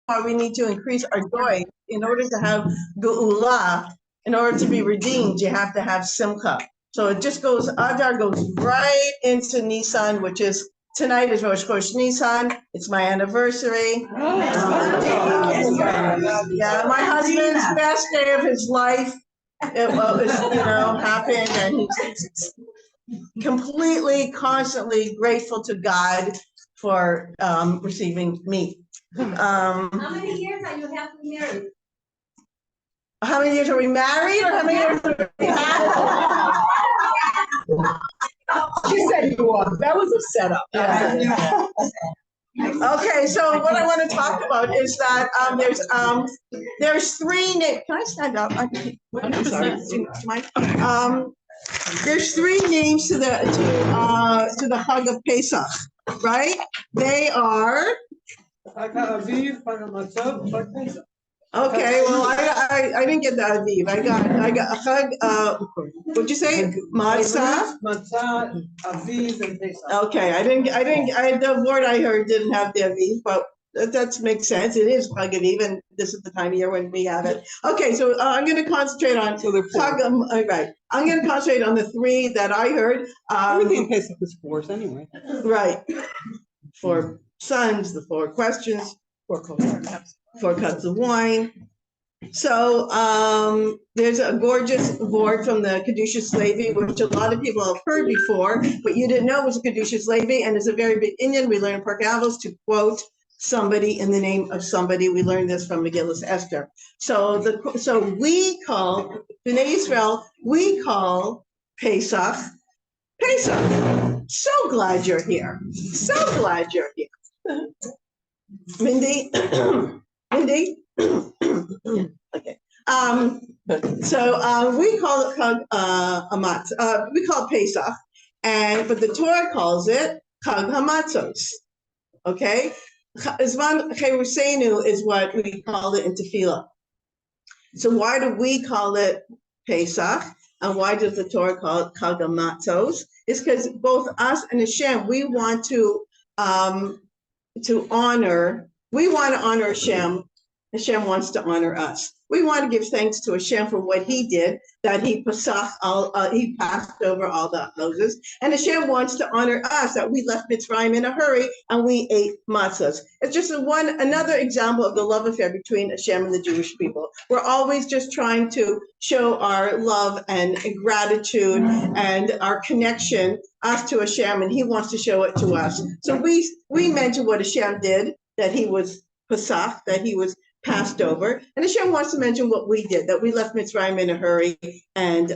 why we need to increase our joy. In order to have geula, in order to be redeemed, you have to have simcha. So it just goes, Adar goes right into Nisan, which is, tonight is Rosh Chodesh Nisan. It's my anniversary. Yeah, my husband's best day of his life. It was, happened, and he's completely, constantly grateful to God for receiving me. How many years are you happily married? How many years are we married, or how many years are we She said you were. That was a setup. Yeah. Okay, so what I want to talk about is that there's three names. Can I stand up? I'm sorry. Do you mind? There's three names to the Chag of Pesach, right? They are. Okay, well, I didn't get the Aviv. I got Chag. What'd you say? Matzah, Aviv, and Pesach. Okay, the word I heard didn't have the Aviv, but that makes sense. It is Chag Aviv, and this is the time of year when we have it. Okay, so I'm going to concentrate on Chag. Right, I'm going to concentrate on the three that I heard. Everything in Pesach is fours anyway. Right, 4 sons, the 4 questions, 4 cups of wine. So there's a gorgeous board from the Kedushas Levi, which a lot of people have heard before, but you didn't know it was a Kedushas Levi, and it's a very big Indian. We learn in Pirkei Avos to quote somebody in the name of somebody. We learned this from Megillas Esther. So we call Bnei Yisrael, we call Pesach. So glad you're here. So glad you're here. Mindy. Okay. So we call it Chag we call it Pesach, but the Torah calls it Chag Hamatzos. Okay. Zman Cheruseinu is what we call it in Tefillah. So why do we call it Pesach, and why does the Torah call it Chag Hamatzos? It's because both us and Hashem, we want to honor. We want to honor Hashem. Hashem wants to honor us. We want to give thanks to Hashem for what He did, that He He passed over all the Moses, and Hashem wants to honor us, that we left Mitzraim in a hurry and we ate matzahs. It's just another example of the love affair between Hashem and the Jewish people. We're always just trying to show our love and gratitude and our connection, us to Hashem, and He wants to show it to us. So we mention what Hashem did, that He was Pesach, that He was passed over, and Hashem wants to mention what we did, that we left Mitzrayim in a hurry and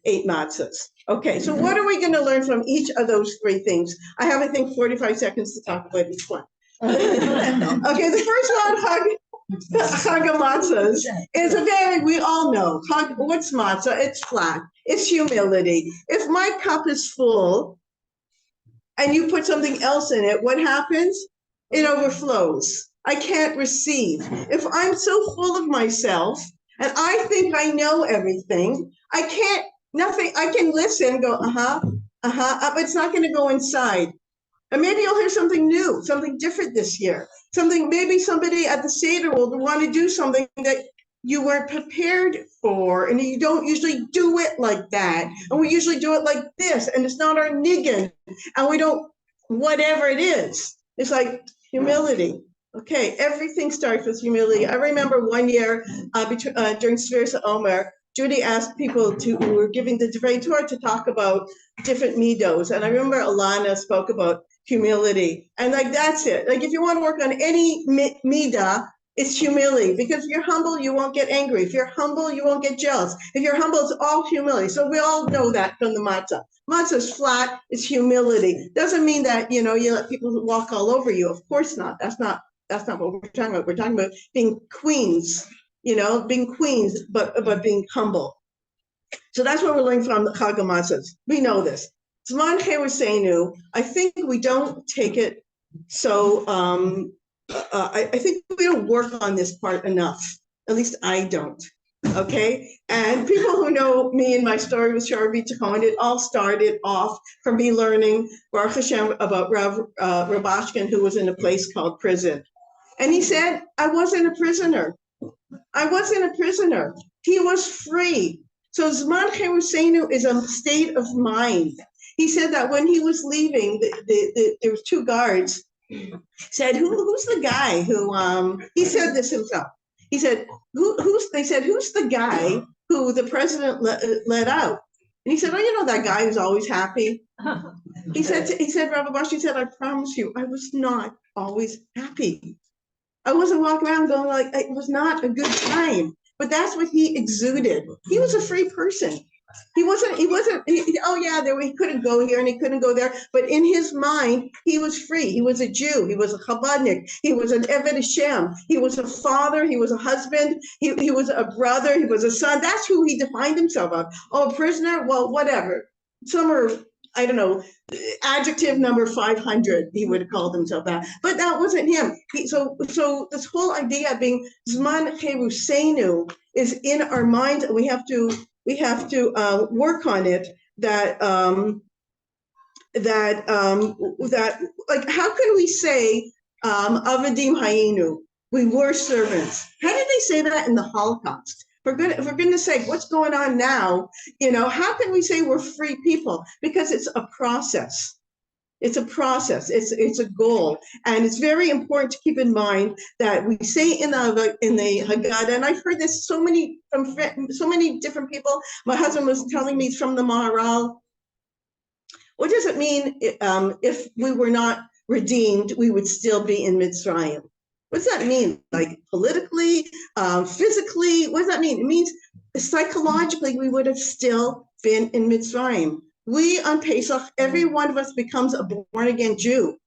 ate matzahs. Okay, so what are we going to learn from each of those three things? I have, I think, 45 seconds to talk about each one. Okay, the first one, Chag Matzahs, is we all know, what's matzah? It's flat, it's humility. If my cup is full and you put something else in it, what happens? It overflows. I can't receive. If I'm so full of myself and I think I know everything, I can listen, go, but it's not going to go inside. And maybe you'll hear something new, something different this year. Maybe somebody at the Seder will want to do something that you weren't prepared for, and you don't usually do it like that. And we usually do it like this, and it's not our niggin, and we don't, whatever it is. It's like humility. Okay, everything starts with humility. I remember one year during Sefiras Omer, Judy asked people who were giving the Dvar Torah to talk about different midos. And I remember Alana spoke about humility. And that's it. If you want to work on any midah, it's humility. Because if you're humble, you won't get angry. If you're humble, you won't get jealous. If you're humble, it's all humility. So we all know that from the matzah. Matzah is flat, it's humility. Doesn't mean that, you let people walk all over you. Of course not. That's not what we're talking about. We're talking about being queens, being queens, but being humble. So that's what we're learning from the Chag Matzahs. We know this. Zman Cheruseinu, I think we don't take it so, I think we don't work on this part enough. At least I don't. Okay, and people who know me and my story with Shara B'Tachon, it all started off from me learning Baruch Hashem about Rav Ashkin, who was in a place called prison. And he said, I wasn't a prisoner. I wasn't a prisoner. He was free. So Zman Cherusenu is a state of mind. He said that when he was leaving, there was two guards. Said, who's the guy who? He said this himself. He said, They said, who's the guy who the president let out? And he said, oh, you know that guy who's always happy. He said, Rabbi Bosch, he said, I promise you, I was not always happy. I wasn't walking around going like, it was not a good time. But that's what he exuded. He was a free person. He couldn't go here and he couldn't go there. But in his mind, he was free. He was a Jew. He was a Chabadnik. He was an Eved Hashem. He was a father. He was a husband. He was a brother. He was a son. That's who he defined himself of. Oh, a prisoner? Well, whatever. Some are, I don't know, adjective number 500, he would have called himself that. But that wasn't him. So this whole idea of being Zman Cherusenu is in our minds, and we have to work on it. That like, how can we say Avadim Hayinu? We were servants. How did they say that in the Holocaust? For goodness sake, what's going on now? How can we say we're free people? Because it's a process. It's a process. It's a goal, and it's very important to keep in mind that we say in the Haggadah, and I've heard this from so many different people. My husband was telling me from the Maharal. What does it mean if we were not redeemed, we would still be in Mitzraim? What does that mean? Like politically, physically? What does that mean? It means psychologically we would have still been in Mitzrayim. We on Pesach, every one of us becomes a born-again Jew.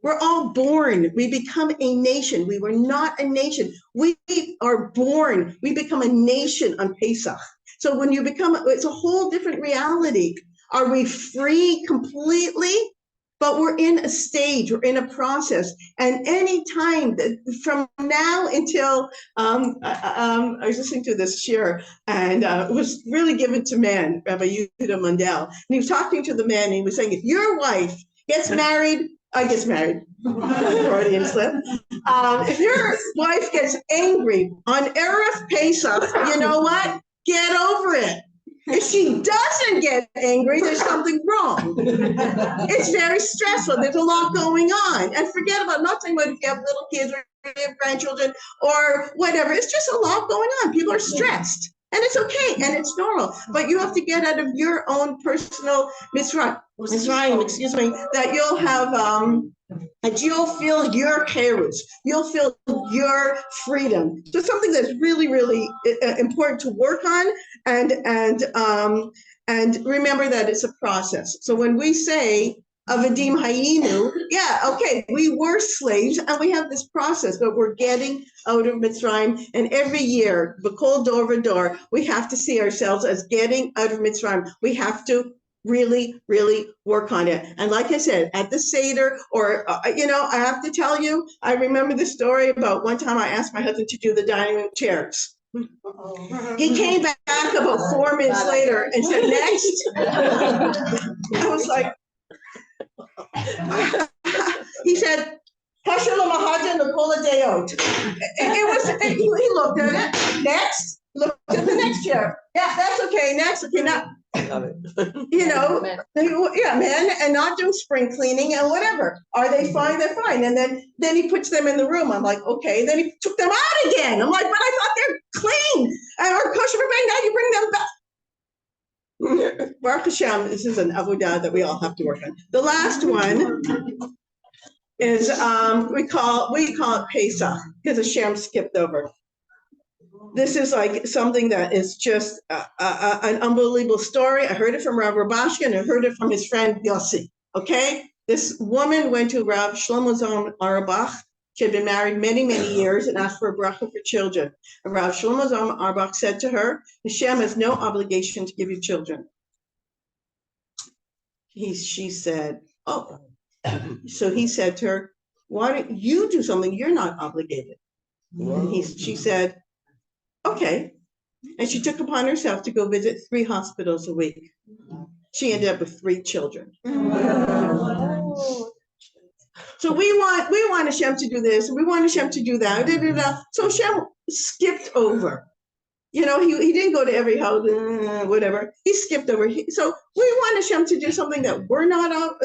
We're all born. We become a nation. We were not a nation. We are born. We become a nation on Pesach. So when you become, it's a whole different reality. Are we free completely? But we're in a stage, we're in a process. And any time from now until, I was listening to this shir, and it was really given to men, Rabbi Yehuda Mundell. And he was talking to the man, and he was saying, if your wife gets married, Freudian slip. If your wife gets angry on Erev Pesach, you know what? Get over it. If she doesn't get angry, there's something wrong. It's very stressful. There's a lot going on. And forget about, not talking about if you have little kids or if you have grandchildren or whatever. It's just a lot going on. People are stressed. And it's okay. And it's normal. But you have to get out of your own personal Mitzrayim, that you'll have, and you'll feel your kairos. You'll feel your freedom. So something that's really, really important to work on. And remember that it's a process. So when we say Avadim Hayinu, okay, we were slaves and we have this process, but we're getting out of Mitzrayim. And every year, B'kol Dor V'Dor, we have to see ourselves as getting out of Mitzrayim. We have to really, really work on it. And like I said, at the Seder, or, I have to tell you, I remember the story about one time I asked my husband to do the dining room chairs. He came back about 4 minutes later and said, next. I was like, he said, he looked at it, next, looked at the next chair. Yeah, that's okay, next, okay, now. Men, and not doing spring cleaning and whatever. Are they fine? They're fine. And then he puts them in the room. I'm like, okay. Then he took them out again. I'm like, but I thought they're clean. And our kosher, now you bring them back. Baruch Hashem, this is an avodah that we all have to work on. The last one is we call it Pesach, because Hashem skipped over. This is like something that is just an unbelievable story. I heard it from Rav Rabashkin, and I heard it from his friend Yossi. Okay, this woman went to Rav Shlomo Zalman Auerbach. She had been married many, many years and asked for a bracha for children. And Rav Shlomo Zalman Auerbach said to her, Hashem has no obligation to give you children. She said, oh. So he said to her, why don't you do something? You're not obligated. And she said, okay. And she took upon herself to go visit 3 hospitals a week. She ended up with 3 children. So we want Hashem to do this, and we want Hashem to do that. Da, da, da. So Hashem skipped over. You know, he didn't go to every house, whatever. He skipped over. So we want Hashem to do something that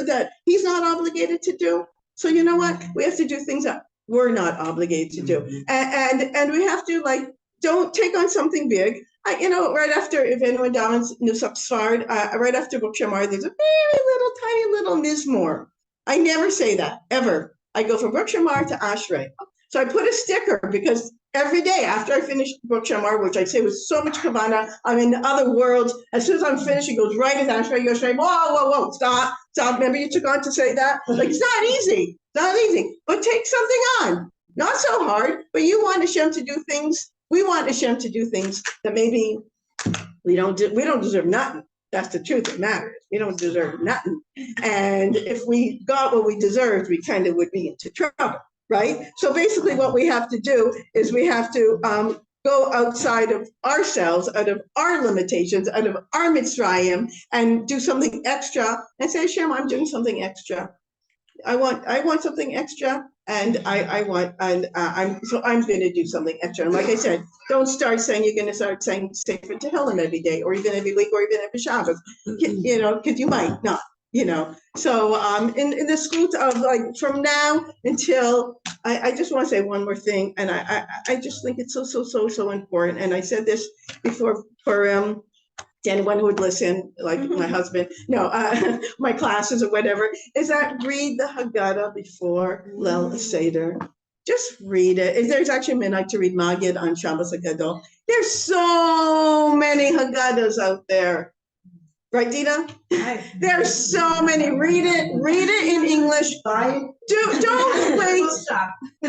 that he's not obligated to do. So you know what? We have to do things that we're not obligated to do. And we have to, like, don't take on something big. Right after, if anyone davens Nusach Sfard, right after Buk Shamar, there's a very tiny little mizmor. I never say that, ever. I go from Buk Shamar to Ashrei. So I put a sticker, because every day after I finish Buk Shamar, which I say was so much kavanah, I'm in the other world. As soon as I'm finished, it goes right into Ashrei. You go straight, whoa, stop. Remember you took on to say that? Like, it's not easy. Not easy. But take something on. Not so hard, but you want Hashem to do things. We want Hashem to do things that maybe we don't deserve nothing. That's the truth. It matters. We don't deserve nothing. And if we got what we deserved, we kind of would be into trouble, right? So basically what we have to do is we have to go outside of ourselves, out of our limitations, out of our Mitzraim, and do something extra and say, Hashem, I'm doing something extra. I want something extra, and I'm going to do something extra. And like I said, don't start saying you're going to start saying Sefer Tehillim every day, or even every week, or even every Shabbos, because you might not, So in the schools of, like, from now until, I just want to say one more thing, and I just think it's so important. And I said this before for anyone who would listen, like my husband, my classes or whatever, is that read the Haggadah before Leil Seder. Just read it. There's actually a minute to read Magid on Shabbos HaGadol. There's so many Haggadahs out there. Right, Dina? There's so many. Read it in English. Don't wait.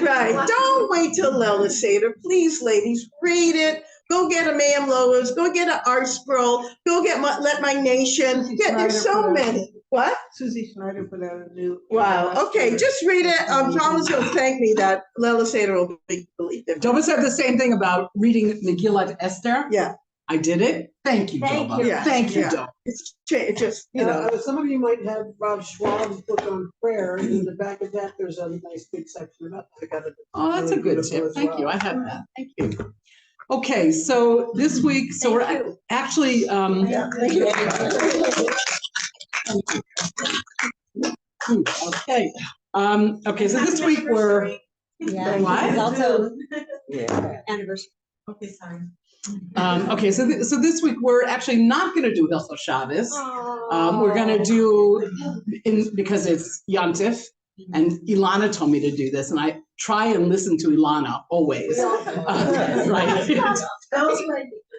Right. Don't wait till Leil Seder. Please, ladies, read it. Go get a Mayim Lois. Go get an art scroll. Go get Let My Nation. Yeah, there's so many. What? Susie Schneider put out a new. Wow. Okay, just read it. Thomas will thank me that Leil Seder will be believed. Doba said the same thing about reading Megillat Esther. Yeah. I did it. Thank you, Thank Doba. you. Yeah. Thank you, Yeah. Doba. It's just, Some of you might have Rob Schwab's book on prayer, and in the back of that, there's a nice big section about the. Oh, that's a good tip. Thank you. I had that. Thank you. Okay, so this week, we're actually, okay. Okay, so this week we're, Yeah. What? It's also anniversary. Okay, sorry. Okay, so this week we're actually not going to do Hilchos Shabbos. We're going to do, because it's Yontif, and Ilana told me to do this, and I try and listen to Ilana always. Right?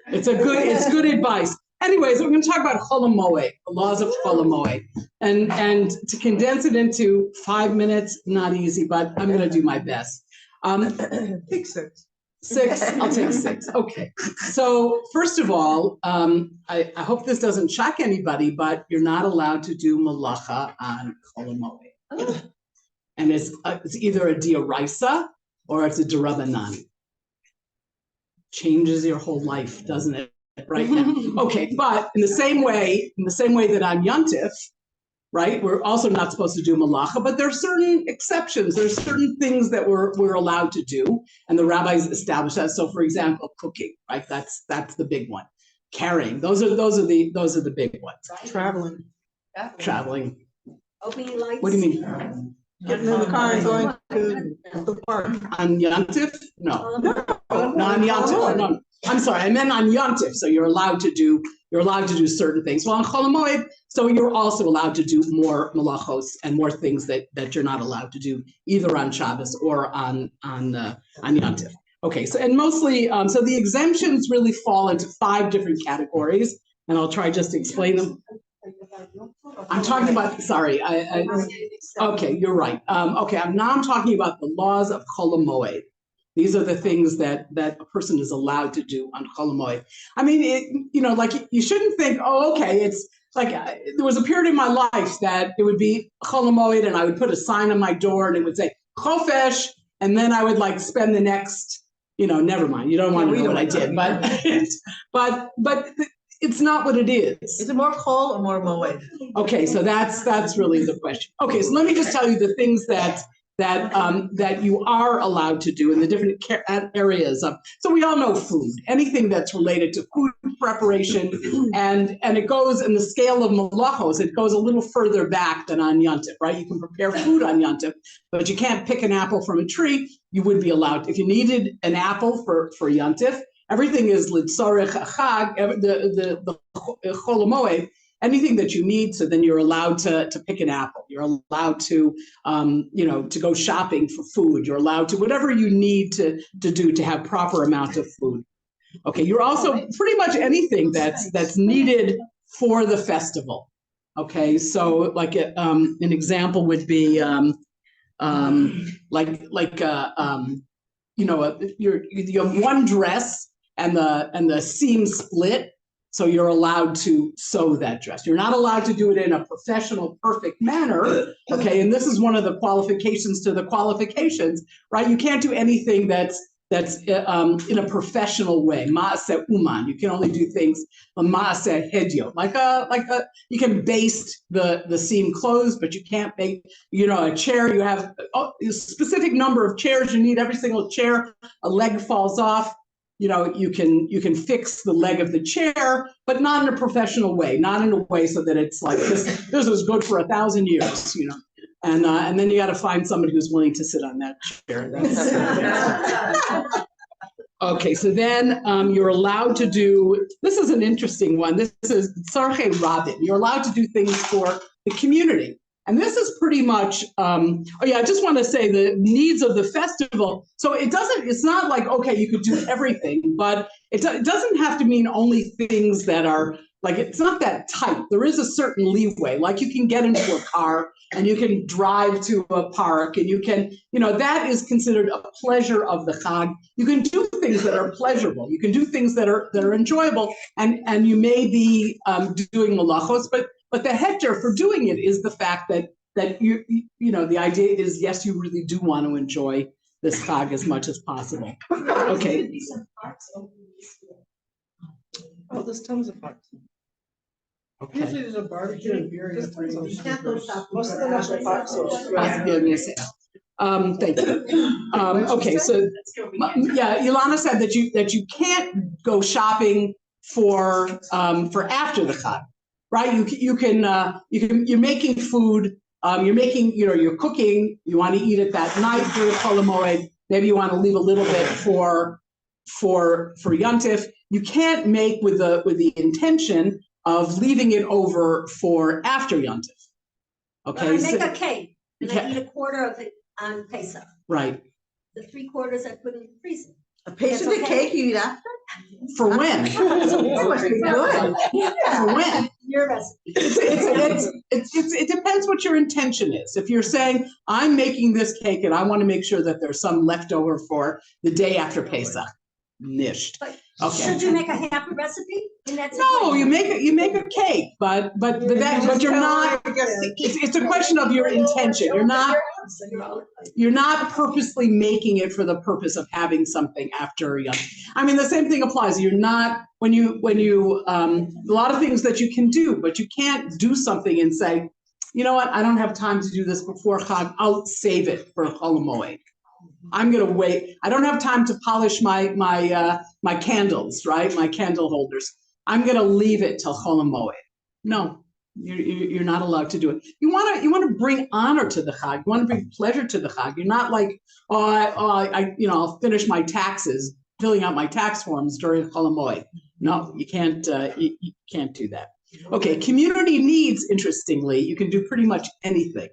It's good advice. Anyways, we're going to talk about Chol Hamoed, the laws of Chol Hamoed, and to condense it into 5 minutes, not easy, but I'm going to do my best. Take 6. 6, I'll take 6. Okay. So first of all, I hope this doesn't shock anybody, but you're not allowed to do malacha on Chol Hamoed. And it's either a dioraisa or it's a derabanan. Changes your whole life, doesn't it? Right now. Okay, but in the same way that on Yontif, right, we're also not supposed to do malacha, but there are certain exceptions. There's certain things that we're allowed to do, and the rabbis established that. So, for example, cooking, right? That's the big one. Carrying, those are the big ones. Traveling. Opening lights. What do you mean? Getting in the car and going to the park. On Yontif? No, not on Yontif. No. I'm sorry, I meant on Yontif. So you're allowed to do certain things. Well, on Chol Hamoed, so you're also allowed to do more malachos and more things that you're not allowed to do either on Shabbos or on Yontif. Okay, so and mostly, so the exemptions really fall into 5 different categories, and I'll try just to explain them. I'm talking about, sorry, okay, you're right. Okay, I'm talking about the laws of Chol Hamoed. These are the things that a person is allowed to do on Chol Hamoed. I mean, like you shouldn't think, oh, okay, it's like there was a period in my life that it would be Chol Hamoed and I would put a sign on my door and it would say Chofesh, and then I would like spend the next, never mind. You don't want to know what I did, but it's not what it is. Is it more Chol or more Moed? Okay, so that's really the question. Okay, so let me just tell you the things that that you are allowed to do in the different areas of. So we all know food, anything that's related to food preparation, and it goes in the scale of malachos. It goes a little further back than on Yontif, right? You can prepare food on Yontif, but you can't pick an apple from a tree. You would be allowed if you needed an apple for Yontif. Everything is litzorech chag, the Chol Hamoed. Anything that you need, so then you're allowed to pick an apple. You're allowed to, to go shopping for food. You're allowed to whatever you need to do to have proper amount of food. Okay, you're also pretty much anything that's needed for the festival. Okay, so like an example would be you have one dress and the seam split. So you're allowed to sew that dress. You're not allowed to do it in a professional, perfect manner, okay? And this is one of the qualifications to the qualifications, right? You can't do anything that's in a professional way. Maaseh uman. You can only do things maaseh hedyo. You can baste the seam closed, but you can't make, a chair. You have a specific number of chairs you need. Every single chair, a leg falls off. You can fix the leg of the chair, but not in a professional way, not in a way so that it's like this was good for 1,000 years, and then you got to find somebody who's willing to sit on that chair. Okay, so then you're allowed to do, this is an interesting one. This is Tzarchei Rabin. You're allowed to do things for the community. And this is pretty much, I just want to say the needs of the festival. So it's not like, okay, you could do everything, but it doesn't have to mean only things that are, like, it's not that tight. There is a certain leeway, like you can get into a car and you can drive to a park and you can, that is considered a pleasure of the Chag. You can do things that are pleasurable. You can do things that are enjoyable, and you may be doing malachos, but the hector for doing it is the fact that the idea is, yes, you really do want to enjoy this Chag as much as possible. Okay. Oh, there's tons of parks. Okay. Usually there's a barbecue and beer. Just Most of the them have parks. Thank you. Okay, so Ilana said that you can't go shopping for after the Chag, right? You're making food. You're cooking. You want to eat it that night during Chol Hamoed. Maybe you want to leave a little bit for Yontif. You can't make with the intention of leaving it over for after Yontif. Okay. I make a cake and I eat a quarter of it on Pesach. Right. The 3/4 I put in the freezer. A piece of the cake you eat after? For when? That must be good. For when? Your recipe. It depends what your intention is. If you're saying, I'm making this cake and I want to make sure that there's some leftover for the day after Pesach, nisht. Okay. Should you make a half a recipe? No, you make a cake, but you're not. It's a question of your intention. You're not purposely making it for the purpose of having something after Yom. I mean, the same thing applies. You're not when you a lot of things that you can do, but you can't do something and say, you know what, I don't have time to do this before Chag. I'll save it for Chol Hamoed. I'm going to wait. I don't have time to polish my candles, right? My candle holders. I'm going to leave it till Chol Hamoed. No, you're not allowed to do it. You want to bring honor to the Chag. You want to bring pleasure to the Chag. You're not like, I'll finish my taxes, filling out my tax forms during Chol Hamoed. No, you can't. You can't do that. Okay, community needs. Interestingly, you can do pretty much anything.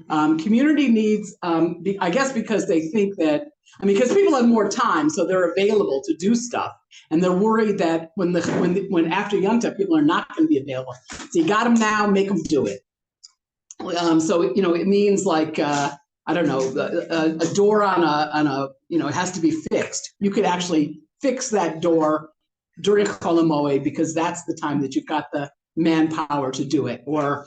Community needs, I guess, because they think that, because people have more time, so they're available to do stuff, and they're worried that when after Yom Tov, people are not going to be available. So you got them now, make them do it. So it means like I don't know, a door on a it has to be fixed. You could actually fix that door during Chol Hamoed because that's the time that you've got the manpower to do it. Or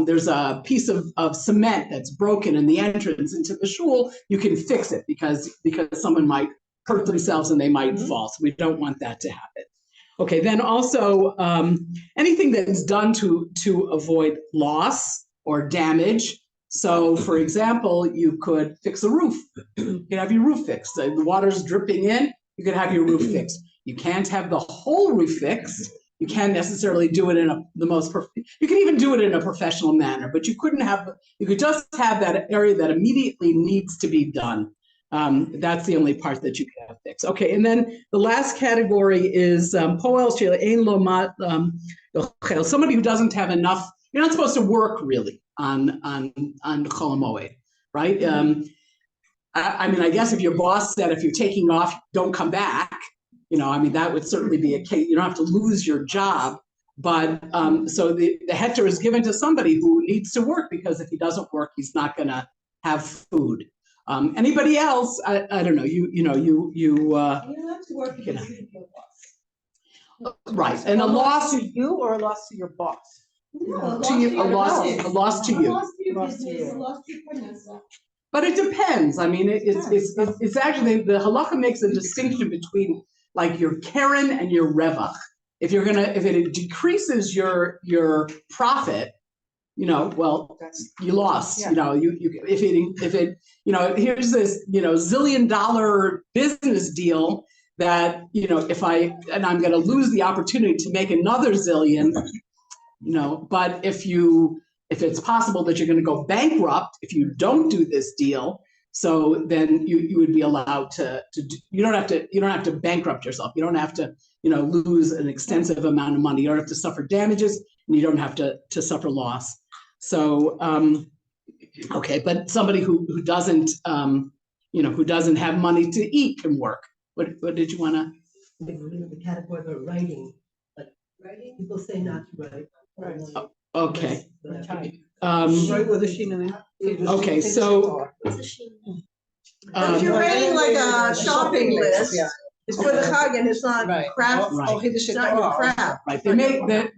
there's a piece of cement that's broken in the entrance into the shul, you can fix it because someone might hurt themselves and they might fall. So we don't want that to happen. Okay, then also anything that's done to avoid loss or damage So, for example, you could fix a roof. You can have your roof fixed. The water's dripping in, you could have your roof fixed. You can't have the whole roof fixed. You can't necessarily do it in you can even do it in a professional manner, but you could just have that area that immediately needs to be done. That's the only part that you can have fixed. Okay, and then the last category is somebody who doesn't have enough. You're not supposed to work really on Chol Hamoed, right? I mean, I guess if your boss said if you're taking off, don't come back, that would certainly be a case. You don't have to lose your job, but so the heter is given to somebody who needs to work, because if he doesn't work, he's not going to have food. Anybody else? I don't know. You have to work because you your boss. Right, and a loss to you or a loss to your boss. No, to you, a loss to you. But it depends. I mean, it's actually, the halacha makes a distinction between like your keren and your revach. If it decreases your profit, well, you lost. Yeah. Here's this $1 zillion business deal that I'm going to lose the opportunity to make another zillion. But if it's possible that you're going to go bankrupt if you don't do this deal, so then you would be allowed to you don't have to bankrupt yourself. You don't have to lose an extensive amount of money. You don't have to suffer damages, and you don't have to suffer loss. So okay, but somebody who doesn't who doesn't have money to eat can work. What did you want to? The category of writing, like writing, people say not to write. Right. Okay. Right with a sheena. Okay, so If you're writing like a shopping list, it's for the chag and it's not craft. Right. It's not your craft. Right.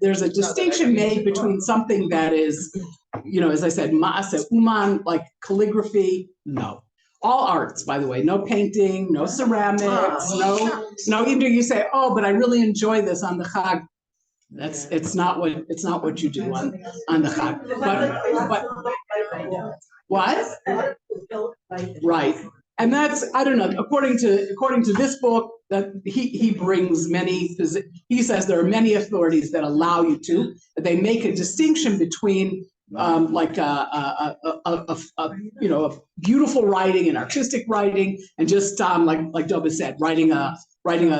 There's a distinction made between something that is, as I said, ma'aseh uman, like calligraphy. No. All arts, by the way, no painting, no ceramics, no, even you say, oh, but I really enjoy this on the chag. It's not what you do on the chag. But what? Right. And that's, I don't know, according to this book, that he brings many, he says there are many authorities that allow you to, that they make a distinction between like a beautiful writing and artistic writing, and just like Doba said, writing a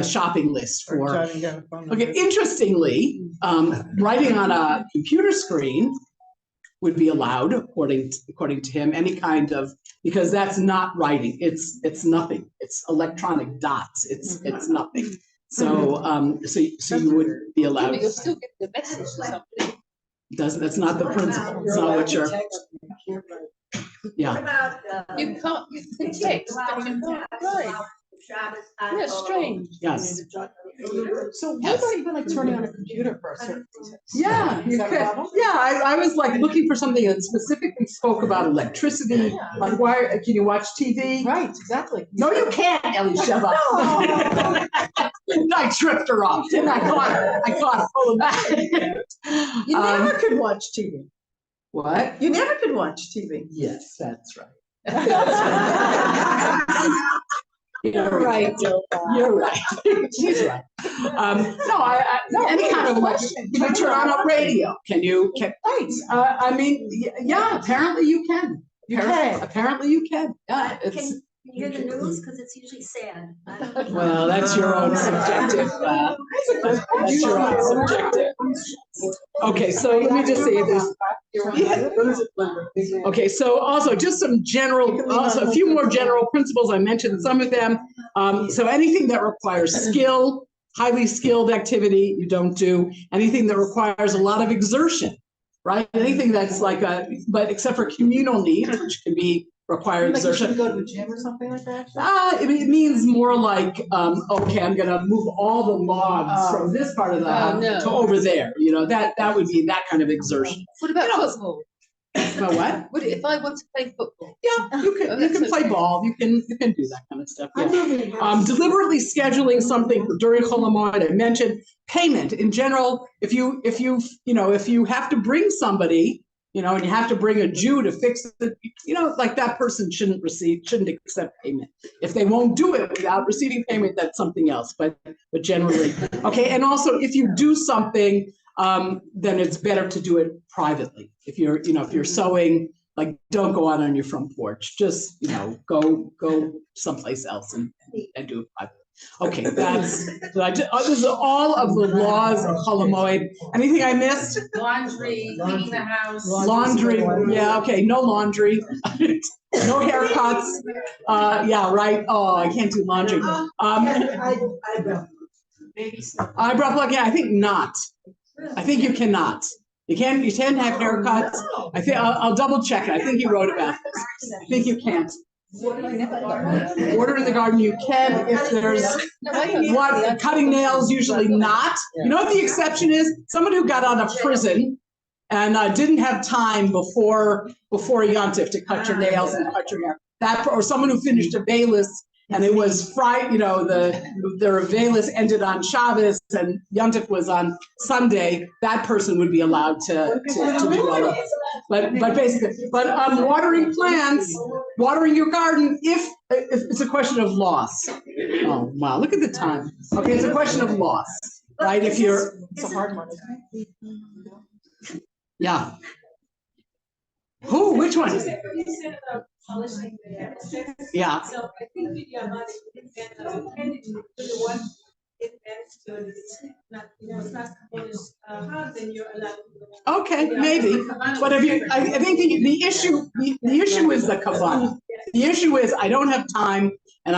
shopping list for. Okay, interestingly, writing on a computer screen would be allowed according to him, any kind of, because that's not writing. It's nothing. It's electronic dots. It's nothing. So so you would be allowed. But you'll still get the message to somebody. That's not the principle. It's not what you're. Yeah. You can text, but you can't write. Yeah, strange. Yes. So what about even like turning on a computer for a certain reason? Yeah, you could. Yeah, I was like looking for something that specifically spoke about electricity. Like, why can you watch TV? Right, exactly. No, you can't, Elisheva. I tripped her up. Didn't I? I caught her. You never could watch TV. What? You never could watch TV. Yes, that's right. You're right, You're right. She's right. No, any kind of election. You can turn on a radio. Can right? I mean, yeah. Apparently, you can. Apparently, you can. Yeah. Can you hear the news? Because it's usually sad. Well, that's your own subjective. That's your own subjective. Okay, so let me just say this. Okay, so also just some a few more general principles. I mentioned some of them. So anything that requires skill, highly skilled activity, you don't do. Anything that requires a lot of exertion, right? Anything that's like but except for communal needs, which can be require exertion. Go to the gym or something like that? It means more like, okay, I'm gonna move all the logs from this part of the house to over there. That would be that kind of exertion. What about football? About what? If I want to play football? Yeah, you can play ball. You can do that kind of stuff. Yeah. Deliberately scheduling something during Chol Hamoed. I mentioned payment in general. If you have to bring somebody and you have to bring a Jew to fix it, like that person shouldn't accept payment. If they won't do it without receiving payment, that's something else. But generally, okay. And also, if you do something, then it's better to do it privately. If you're sewing, like, don't go out on your front porch. Just go someplace else and do it privately. Okay, this is all of the laws of Chol Hamoed. Anything I missed? Laundry, cleaning the house. Laundry, yeah, okay, no laundry. No haircuts. Yeah, right. Oh, I can't do laundry. Eyebrow pluck, yeah, I think not. I think you cannot. You can't have haircuts. I think I'll double check it. I think he wrote about this. I think you can't. Water in the garden you can if there's cutting nails, usually not. You know what the exception is? Someone who got out of prison and didn't have time before Yontif to cut your nails and cut your hair. Or someone who finished a Bayless and it was Friday, their Bayless ended on Shabbos and Yontif was on Sunday. That person would be allowed to do all of it. But watering plants, watering your garden, if it's a question of loss. Oh wow, look at the time. Okay, it's a question of loss, right? If you're, it's a hard one. Yeah. Who? Which one? Yeah. So I think with your money, the one it managed to it's not Polish house, then you're allowed to. Okay, maybe. But I think the issue is the kavanah. The issue is I don't have time, and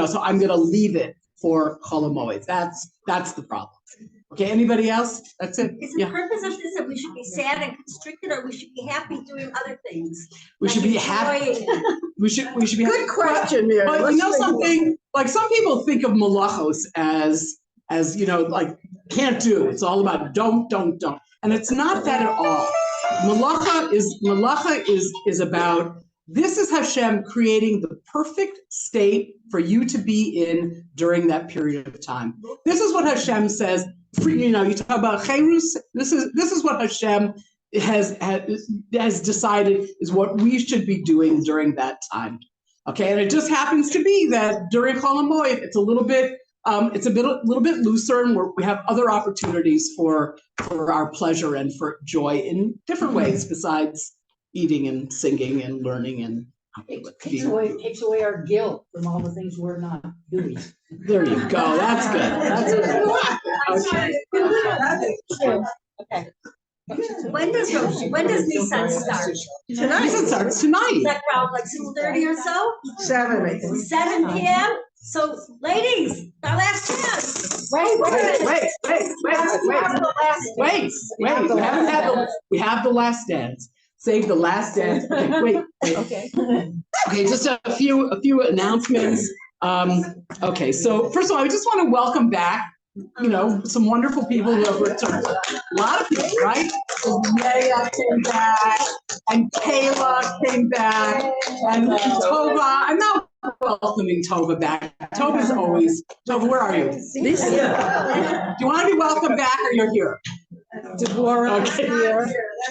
so I'm going to leave it for Chol Hamoed. That's the problem. Okay, anybody else? That's it. Is the purpose of this that we should be sad and constricted, or we should be happy doing other things? We should be happy. We should be happy. Good question, Mary. But something, like some people think of malachos as like can't do. It's all about don't. And it's not that at all. Malacha is about, this is Hashem creating the perfect state for you to be in during that period of time. This is what Hashem says. You talk about Cherus. This is what Hashem has decided is what we should be doing during that time. Okay, and it just happens to be that during Chol Hamoed, it's a little bit looser, and we have other opportunities for our pleasure and for joy in different ways besides eating and singing and learning and. Takes away our guilt from all the things we're not doing. There you go. That's good. Okay. When does Nisan start? Tonight. Nisan starts tonight. Is that around like 6:30 or so? 7, I think. 7 p.m. So, ladies, our last chance. Wait. We have the last dance. Save the last dance. Okay, wait. Okay, just a few announcements. Okay, so first of all, I just want to welcome back, some wonderful people who have returned. A lot of people, right? Maya came back, and Kayla came back, and Tova. I'm not welcoming Tova back. Tova's always. Tova, where are you? Do you want to be welcomed back, or you're here? Deborah, okay.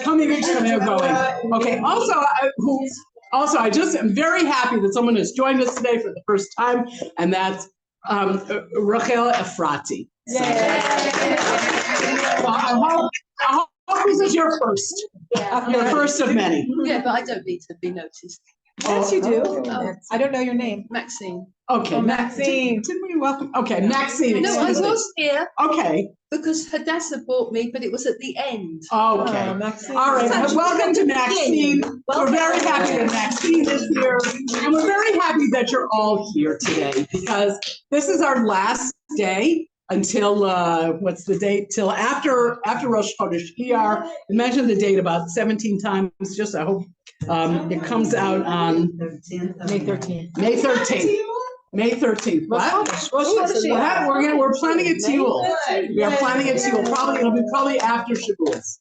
Coming and going. Okay. Also, I just am very happy that someone has joined us today for the first time, and that's Rachel Efrati. So I hope this is your first. Your first of many. Yeah, but I don't need to be noticed. Yes, you do. Oh. I don't know your name. Maxine. Okay, Maxine. Didn't we welcome? Okay, Maxine. No, I was here. Okay. Because Hadassah bought me, but it was at the end. Okay. Maxine. All right. Welcome to Maxine. We're very happy that Maxine is here. And we're very happy that you're all here today because this is our last day until, what's the date? Till after Rosh Chodesh Iyar. I mentioned the date about 17 times. Just I hope it comes out on May 13th. May 13th. May 13th. What? We're planning a Tiyul. We are planning a Tiyul. It'll be probably after Shavuos.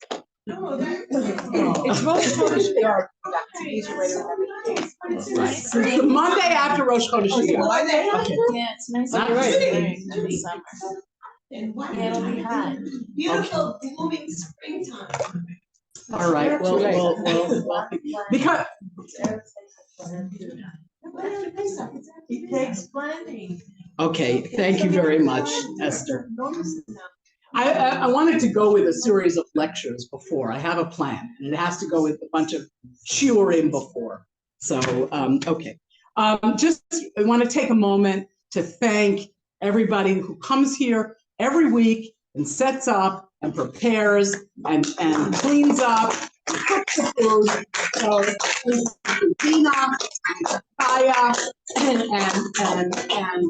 It's Rosh Chodesh Iyar. That's an easy way to remember the dates. Right. So it's the Monday after Rosh Chodesh Iyar. Okay. Yeah, it's nice. Right. It'll be hot. Beautiful blooming springtime. All right, well, because, It takes planning. okay, thank you very much, Esther. I wanted to go with a series of lectures before. I have a plan, and it has to go with a bunch of shiurim before. So, okay. Just I want to take a moment to thank everybody who comes here every week and sets up and prepares and cleans up and cooks the food. So, to Dina and to Kaya and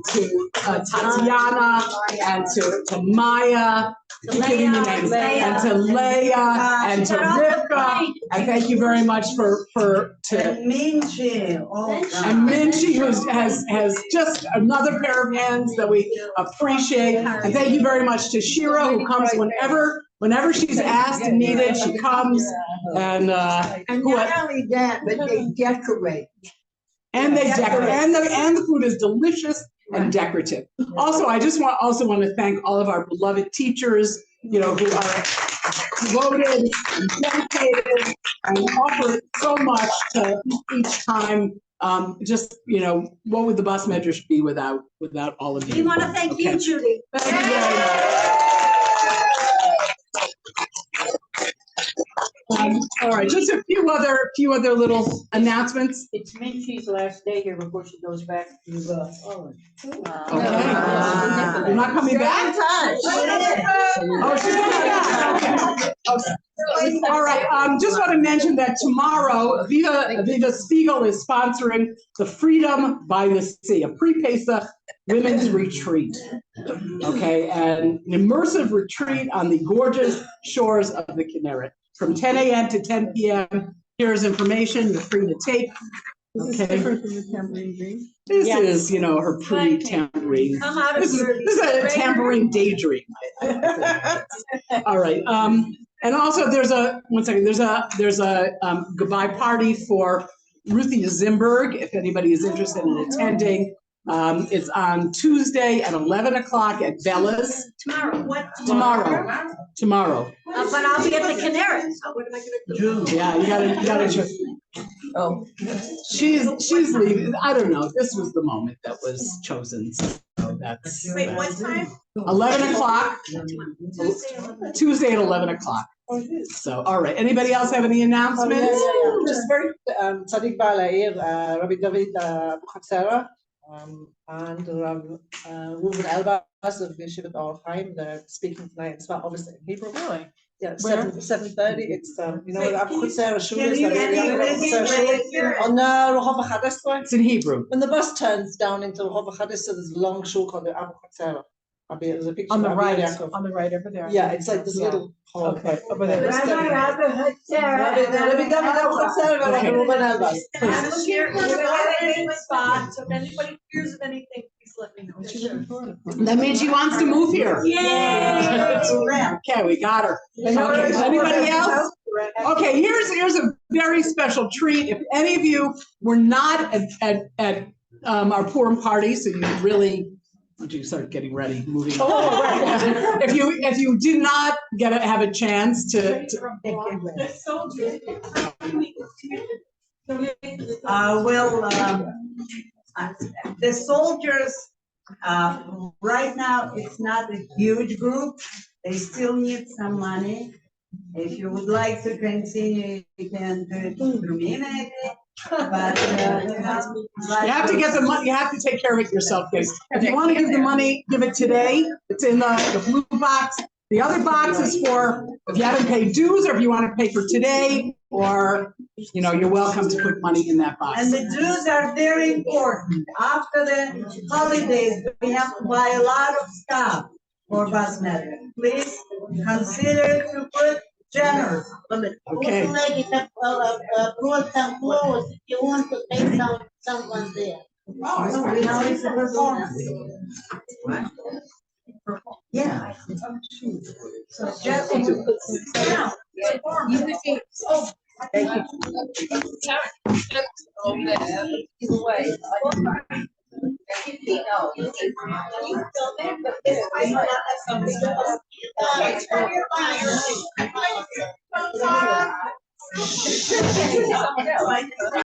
to Tatiana and to Maya, giving the names, and to Leah and to Rivka, and thank you very much to Minchi. and Minchi, who has just another pair of hands that we appreciate, and thank you very much to Shira, who comes whenever she's asked and needed, she comes, and not only that, but they decorate. and they decorate, and the food is delicious and decorative. Also, I just want to thank all of our beloved teachers, who are devoted and dedicated and offer so much to each time. What would the Bas Medrash be without all of you? We want to thank you, Judy. Thank you very much. All right, just a few other little announcements. It's Minchi's last day here before she goes back to Holland. Okay. You're not coming back? Oh, she's coming back. Okay. All right. Just want to mention that tomorrow, Aviva Spiegel is sponsoring the Freedom by the Sea, a pre-Pesach women's retreat. Okay, an immersive retreat on the gorgeous shores of the Kinneret. From 10 a.m. to 10 p.m. Here's information. You're free to take. Okay. Is this different from the tambourine dream? This is, her pre-tambourine. Come out of This is a tambourine daydream. All right. And also, there's a goodbye party for Ruthie Zimberg. If anybody is interested in attending, it's on Tuesday at 11 o'clock at Bella's. Tomorrow. What? Tomorrow. But I'll be at the Canary. So what am I going to do? Yeah, you gotta just. Oh, she's leaving. I don't know. This was the moment that was chosen. So that's. Wait, what time? 11 o'clock. Tuesday at 11 o'clock. So, all right. Anybody else have any announcements? Just very Tzaddik Baal Ha'ir, Rabbi David Abuchatzera, and Reuven Elbaz of Yeshivat Or Chaim. They're speaking tonight. It's not obviously in Hebrew. Really? Yeah, 7:30. It's the Abuchatzera Shul is on Rechov HaPalmach. It's in Hebrew. When the bus turns down into Rechov HaPalmach, there's a long shul called the Abuchatzera. There's a picture On the right over there. Yeah, it's like this little hall. Okay, over there. Rabbi David Abuchatzera and Reuven Elbaz. I'm here for the spot, so if anybody hears of anything, please let me know. That means she wants to move here. Yay! Okay, we got her. Okay, anybody else? Okay, here's a very special treat. If any of you were not at our Purim party, so you really. Once you start getting ready, moving on. Oh, right. If you did not have a chance to the soldiers, right now, it's not a huge group. They still need some money. If you would like to continue, you can do it through me maybe. But you have to get the money. You have to take care of it yourself, guys. If you want to give the money, give it today. It's in the blue box. The other box is for if you haven't paid dues, or if you want to pay for today, or you're welcome to put money in that box. And the dues are very important. After the holidays, we have to buy a lot of stuff for Bas Medrash. Please consider to put generous. Okay. Like brought some clothes if you want to take someone there. Oh, we know it's a performance. Yeah. So just now. Thank you. You film it, but